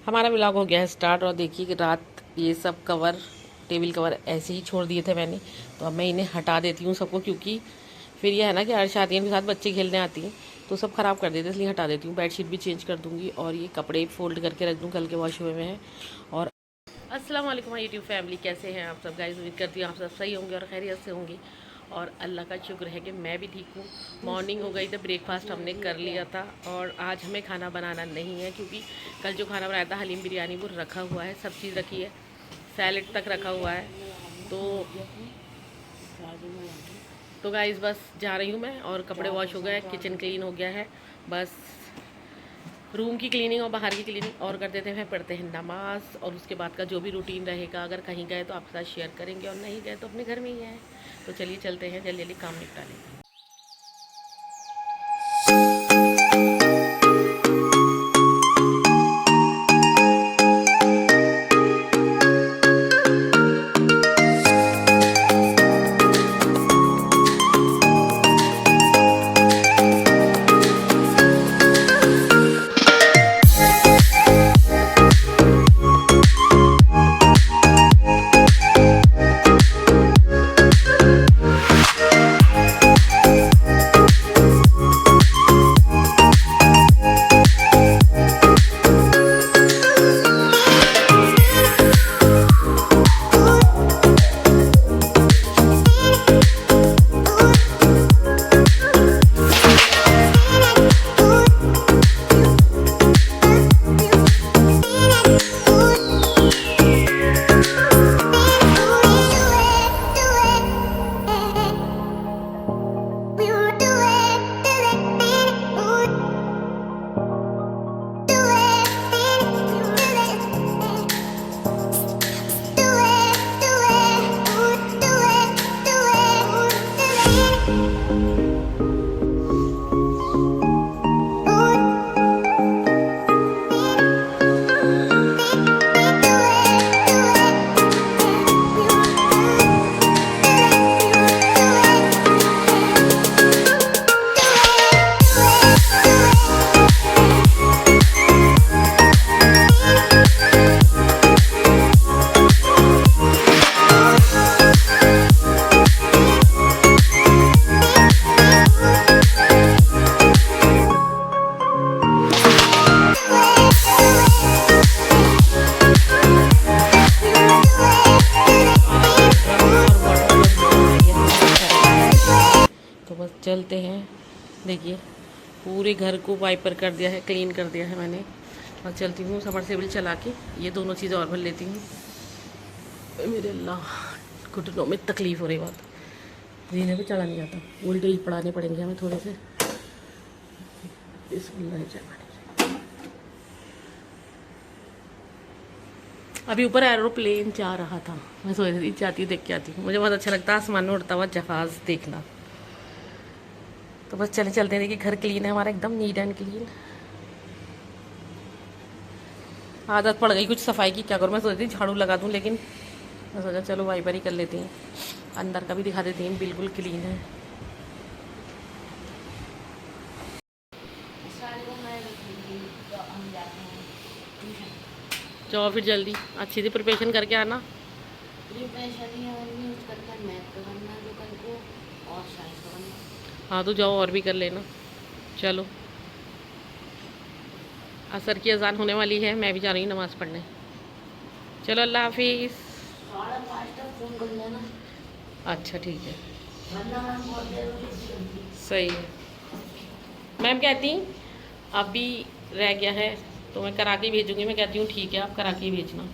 हमारा व्लॉग हो गया है स्टार्ट। और देखिए कि रात ये सब कवर, टेबल कवर ऐसे ही छोड़ दिए थे मैंने, तो अब मैं इन्हें हटा देती हूँ सबको, क्योंकि फिर यह है ना कि अर्श आती है के साथ बच्चे खेलने आती हैं तो सब ख़राब कर देते, इसलिए हटा देती हूँ। बेडशीट भी चेंज कर दूँगी और ये कपड़े फोल्ड करके रख दूँ, कल के वॉश हुए हुए हैं। और अस्सलाम वालेकुम माय यूट्यूब फैमिली, कैसे हैं आप सब गाइस? उम्मीद करती हूँ आप सब सही होंगे और खैरियत से होंगे। और अल्लाह का शुक्र है कि मैं भी ठीक हूँ। मॉर्निंग हो गई तो ब्रेकफास्ट हमने कर लिया था और आज हमें खाना बनाना नहीं है, क्योंकि कल जो खाना बनाया था हलीम बिरयानी वो रखा हुआ है, सब चीज़ रखी है, सैलेड तक रखा हुआ है। तो गाइस बस जा रही हूँ मैं, और कपड़े वॉश हो गए, किचन क्लीन हो गया है, बस रूम की क्लीनिंग और बाहर की क्लीनिंग और कर देते हैं, पढ़ते हैं नमाज। और उसके बाद का जो भी रूटीन रहेगा, अगर कहीं गए तो आपके साथ शेयर करेंगे, और नहीं गए तो अपने घर में ही है। तो चलिए चलते हैं, जल्दी जल्दी काम निपटा लेंगे। तो बस चलते हैं। देखिए पूरे घर को वाइपर कर दिया है, क्लीन कर दिया है मैंने। और चलती हूँ सबमर्सिबल चला के, ये दोनों चीज़ें और भर लेती हूँ। मेरे अल्लाह घुटनों में तकलीफ़ हो रही, बात जीने पे चढ़ा नहीं जाता, उल्टे ही पढ़ाने पड़ेंगे हमें थोड़े से। अभी ऊपर एरोप्लेन जा रहा था, मैं सोच रही थी जाती हूँ देख के आती हूँ, मुझे बहुत अच्छा लगता है आसमान में उड़ता हुआ जहाज़ देखना। तो बस चलते हैं। देखिए घर क्लीन है हमारा, एकदम नीट एंड क्लीन। आदत पड़ गई कुछ सफाई की, क्या करूँ, मैं सोच रही थी झाड़ू लगा दूँ, लेकिन मैं सोचा चलो वाइपर ही कर लेती हैं। अंदर का भी दिखा देती हैं, बिल्कुल क्लीन है। जाओ फिर जल्दी अच्छी सी प्रिपरेशन करके आना। हाँ तो जाओ और भी कर लेना। चलो असर की अजान होने वाली है, मैं भी जा रही हूँ नमाज़ पढ़ने। चलो अल्लाह हाफिज़। अच्छा ठीक है, सही है। मैम कहती अभी रह गया है तो मैं करा के भेजूँगी। मैं कहती हूँ ठीक है, आप करा के भेजना।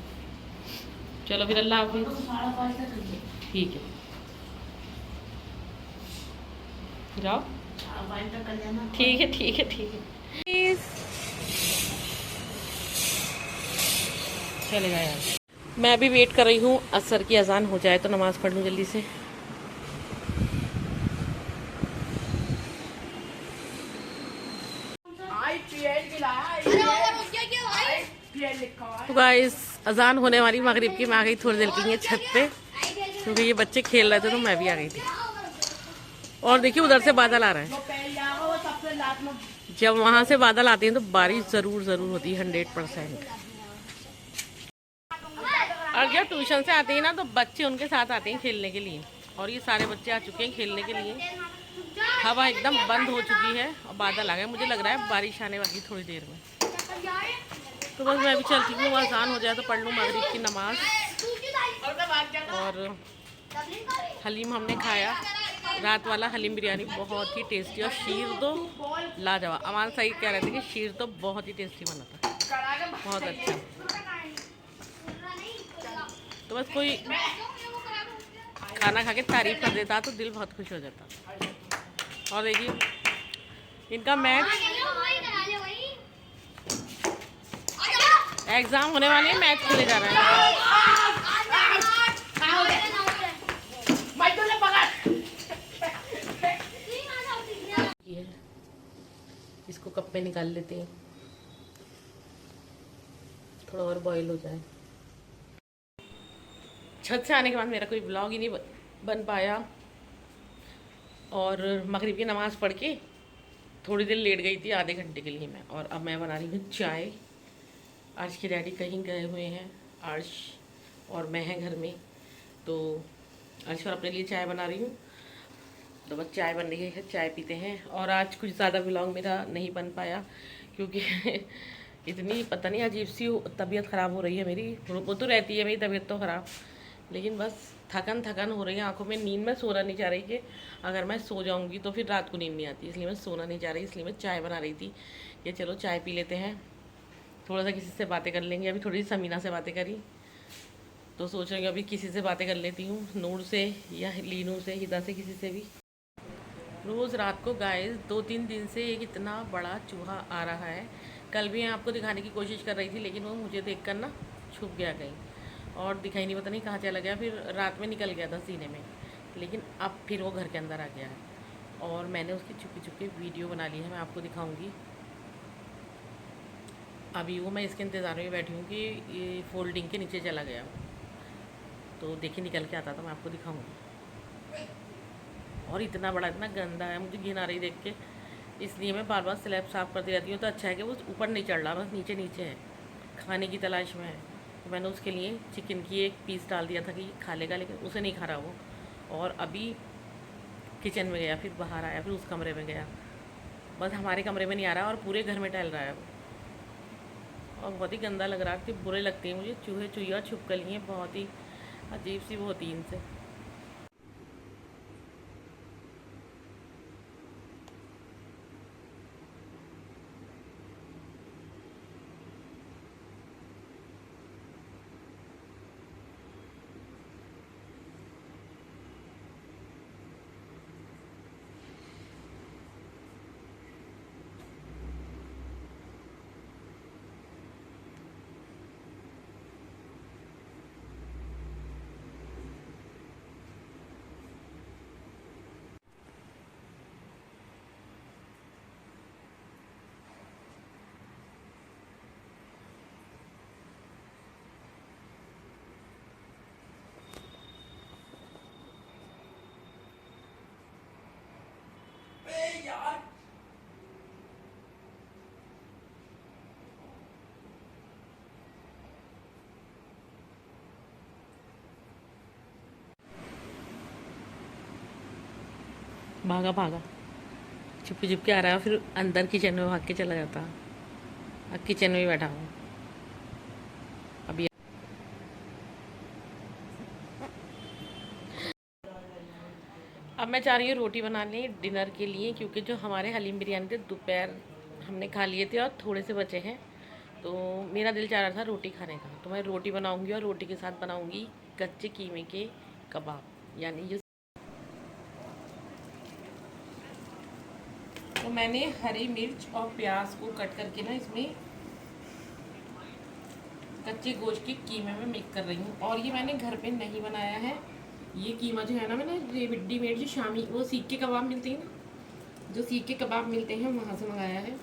चलो फिर अल्लाह हाफिज़। ठीक है जाओ। ठीक है ठीक है ठीक है, चलेगा यार। मैं भी वेट कर रही हूँ असर की अजान हो जाए तो नमाज़ पढ़ लूँ जल्दी से। तो गाइस अजान होने वाली मगरिब की, मैं आ गई थोड़ी देर के लिए छत पे, क्योंकि ये बच्चे खेल रहे थे तो मैं भी आ गई थी। और देखिए उधर से बादल आ रहा है, जब वहाँ से बादल आते हैं तो बारिश ज़रूर ज़रूर होती है 100%। और जब ट्यूशन से आते हैं ना तो बच्चे उनके साथ आते हैं खेलने के लिए, और ये सारे बच्चे आ चुके हैं खेलने के लिए। हवा एकदम बंद हो चुकी है और बादल आ गए, मुझे लग रहा है बारिश आने वाली थोड़ी देर में। तो बस मैं भी चलती हूँ, आसान हो जाए तो पढ़ लूँ मगरिब की नमाज। और हलीम हमने खाया, रात वाला हलीम बिरयानी बहुत ही टेस्टी, और शीर तो लाजवाब। अमान सही कह रहे थे कि शीर तो बहुत ही टेस्टी बना था, बहुत अच्छा। तो बस कोई खाना खा के तारीफ कर देता तो दिल बहुत खुश हो जाता। और देखिए इनका मैच, एग्जाम होने वाले हैं, मैच खेले जा रहे हैं। इसको कप में निकाल लेते हैं, थोड़ा और बॉईल हो जाए। छत से आने के बाद मेरा कोई ब्लॉग ही नहीं बन पाया, और मगरिब की नमाज़ पढ़ के थोड़ी देर लेट गई थी, आधे घंटे के लिए मैं। और अब मैं बना रही हूँ चाय। अर्श के डैडी कहीं गए हुए हैं, अर्श और मैं हैं घर में, तो अर्श और अपने लिए चाय बना रही हूँ। तो बस चाय बन रही है, चाय पीते हैं। और आज कुछ ज़्यादा व्लॉग मेरा नहीं बन पाया क्योंकि इतनी पता नहीं अजीब सी तबीयत ख़राब हो रही है मेरी। वो तो रहती है मेरी तबीयत तो ख़राब, लेकिन बस थकन हो रही है आंखों में, नींद में सोना नहीं चाह रही कि अगर मैं सो जाऊंगी तो फिर रात को नींद नहीं आती, इसलिए मैं सोना नहीं चाह रही। इसलिए मैं चाय बना रही थी कि चलो चाय पी लेते हैं, थोड़ा सा किसी से बातें कर लेंगे। अभी थोड़ी सी समीना से बातें करी तो सोच रही हूँ अभी किसी से बातें कर लेती हूँ, नूर से या लीनू से, हिदा से, किसी से भी। रोज़ रात को गाइस 2-3 दिन से एक इतना बड़ा चूहा आ रहा है। कल भी मैं आपको दिखाने की कोशिश कर रही थी, लेकिन वो मुझे देखकर ना छुप गया कहीं और दिखाई नहीं, पता नहीं कहाँ चला गया। फिर रात में निकल गया था सीने में, लेकिन अब फिर वो घर के अंदर आ गया है और मैंने उसकी छुपी छुपी वीडियो बना ली है, मैं आपको दिखाऊंगी। अभी वो मैं इसके इंतज़ार में बैठी हूँ कि ये फोल्डिंग के नीचे चला गया, तो देखिए निकल के आता तो मैं आपको दिखाऊंगी। और इतना बड़ा, इतना गंदा है, मुझे घिन आ रही देख के, इसलिए मैं बार बार स्लैब साफ़ करती रहती हूँ। तो अच्छा है कि वो ऊपर नहीं चढ़ रहा, बस नीचे नीचे है, खाने की तलाश में है। तो मैंने उसके लिए चिकन की एक पीस डाल दिया था कि खा लेगा, लेकिन उसे नहीं खा रहा वो। और अभी किचन में गया, फिर बाहर आया, फिर उस कमरे में गया, बस हमारे कमरे में नहीं आ रहा और पूरे घर में टहल रहा है वो। और बहुत ही गंदा लग रहा है कि बुरे लगते हैं मुझे चूहे चुहिया छुपकली हैं, बहुत ही अजीब सी वो होती है इनसे। भागा भागा, छुपके छुपके आ रहा है, फिर अंदर किचन में भाग के चला जाता। अब किचन में ही बैठा हूँ अभी। अब मैं चाह रही हूँ रोटी बनाने डिनर के लिए, क्योंकि जो हमारे हलीम बिरयानी थे दोपहर हमने खा लिए थे और थोड़े से बचे हैं, तो मेरा दिल चाह रहा था रोटी खाने का। तो मैं रोटी बनाऊँगी और रोटी के साथ बनाऊँगी कच्चे कीमे के कबाब, यानी ये। तो मैंने हरी मिर्च और प्याज को कट करके ना इसमें कच्चे गोश्त के कीमे में मिक्स कर रही हूँ। और ये मैंने घर पे नहीं बनाया है, ये कीमा जो है ना मैंने रेडीमेड जो शामी वो सीख के कबाब मिलते हैं ना, जो सीख के कबाब मिलते हैं वहाँ से मंगाया है।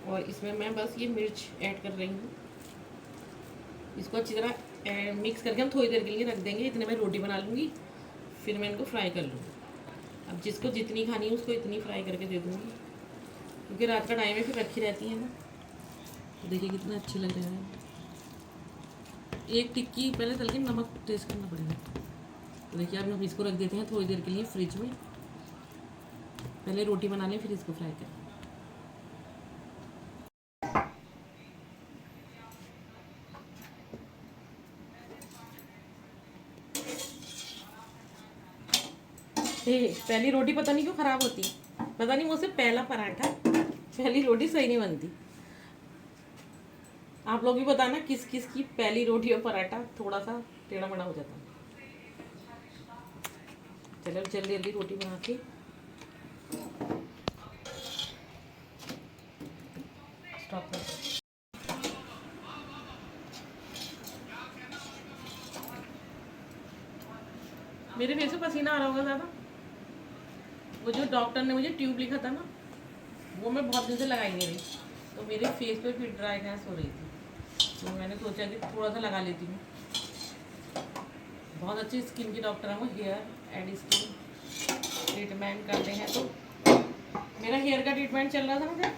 और इसमें मैं बस ये मिर्च ऐड कर रही हूँ, इसको अच्छी तरह मिक्स करके हम थोड़ी देर के लिए रख देंगे। इतने में रोटी बना लूँगी, फिर मैं इनको फ्राई कर लूँगी। अब जिसको जितनी खानी है उसको इतनी फ्राई करके दे दूँगी, क्योंकि रात का टाइम है, फिर रखी रहती है ना। तो देखिए कितना अच्छे लग रहे हैं, एक टिक्की पहले तल के नमक टेस्ट करना पड़ेगा। तो देखिए अभी हम इसको रख देते हैं थोड़ी देर के लिए फ्रिज में। पहले रोटी बना लें फिर इसको फ्राई करें। पहली रोटी पता नहीं क्यों खराब होती है, पता नहीं मुझसे पहला पराठा पहली रोटी सही नहीं बनती। आप लोग भी बताना किस किस की पहली रोटी और पराठा थोड़ा सा टेढ़ा मेढ़ा हो जाता है। चलो जल्दी जल्दी रोटी बना के स्टॉप कर। मेरे फेस में पसीना आ रहा होगा ज़्यादा। वो जो डॉक्टर ने मुझे ट्यूब लिखा था ना, वो मैं बहुत दिन से लगाई नहीं रही, तो मेरे फेस पे फिर ड्राईनेस हो रही थी, तो मैंने सोचा कि थोड़ा सा लगा लेती हूँ। बहुत अच्छी स्किन की डॉक्टर है वो, हेयर एंड स्किन ट्रीटमेंट करते हैं। तो मेरा हेयर का ट्रीटमेंट चल रहा था मुझे,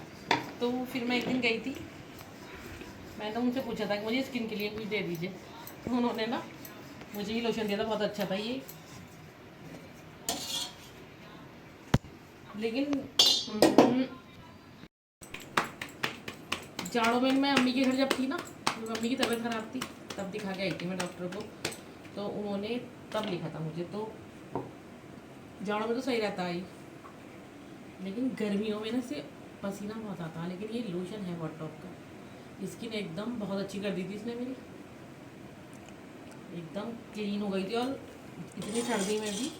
तो फिर मैं एक दिन गई थी, मैंने उनसे पूछा था कि मुझे स्किन के लिए कुछ दे दीजिए, तो उन्होंने ना मुझे ये लोशन दिया था, बहुत अच्छा था ये। लेकिन जाड़ों में मैं अम्मी के घर जब थी ना, मम्मी की तबीयत ख़राब थी, तब दिखा के आई थी मैं डॉक्टर को, तो उन्होंने तब लिखा था मुझे। तो जाड़ों में तो सही रहता है, लेकिन गर्मियों में ना से पसीना बहुत आता है। लेकिन ये लोशन है हॉट टॉप का, स्किन एकदम बहुत अच्छी कर दी थी इसने मेरी, एकदम क्लीन हो गई थी, और इतनी सर्दी में भी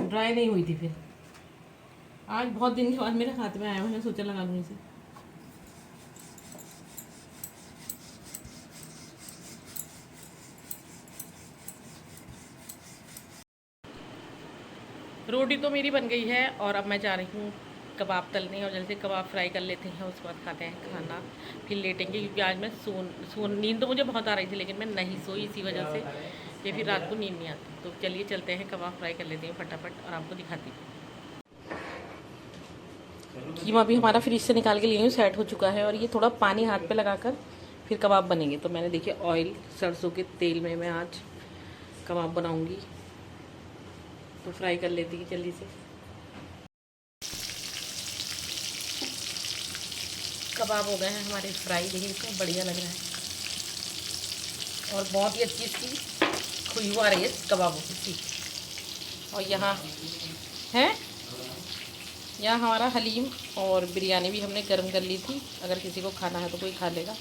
ड्राई नहीं हुई थी। फिर आज बहुत दिन के बाद मेरे हाथ में आया, मैंने सोचा लगा लूँ इसे। रोटी तो मेरी बन गई है और अब मैं जा रही हूँ कबाब तलने, और जल्दी से कबाब फ्राई कर लेते हैं, उसके बाद खाते हैं खाना, फिर लेटेंगे। क्योंकि आज मैं नींद तो मुझे बहुत आ रही थी, लेकिन मैं नहीं सोई इसी वजह से कि फिर रात को नींद नहीं आती। तो चलिए चलते हैं कबाब फ्राई कर लेते हैं फटाफट और आपको दिखाती हूँ। कीमा भी हमारा फ्रिज से निकाल के लिए हूँ, सेट हो चुका है, और ये थोड़ा पानी हाथ पे लगाकर फिर कबाब बनेंगे। तो मैंने देखिए ऑयल सरसों के तेल में मैं आज कबाब बनाऊँगी, तो फ्राई कर लेती है जल्दी से। कबाब हो गए हैं हमारे फ्राई, देखिए कितना बढ़िया लग रहा है, और बहुत ही अच्छी इसकी खुशबू आ रही है कबाबों की। और यहाँ है, यहाँ हमारा हलीम और बिरयानी भी हमने गर्म कर ली थी, अगर किसी को खाना है तो कोई खा लेगा।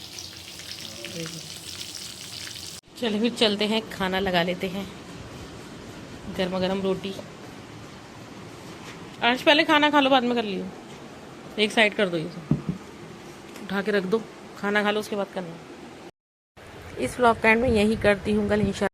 चलिए फिर चलते हैं, खाना लगा लेते हैं। गर्मा गर्म रोटी, आज पहले खाना खा लो बाद में कर लियो, एक साइड कर दो, ये उठा के रख दो, खाना खा लो उसके बाद करना। इस व्लॉग का एंड में यही करती हूँ, कल इंशाल्लाह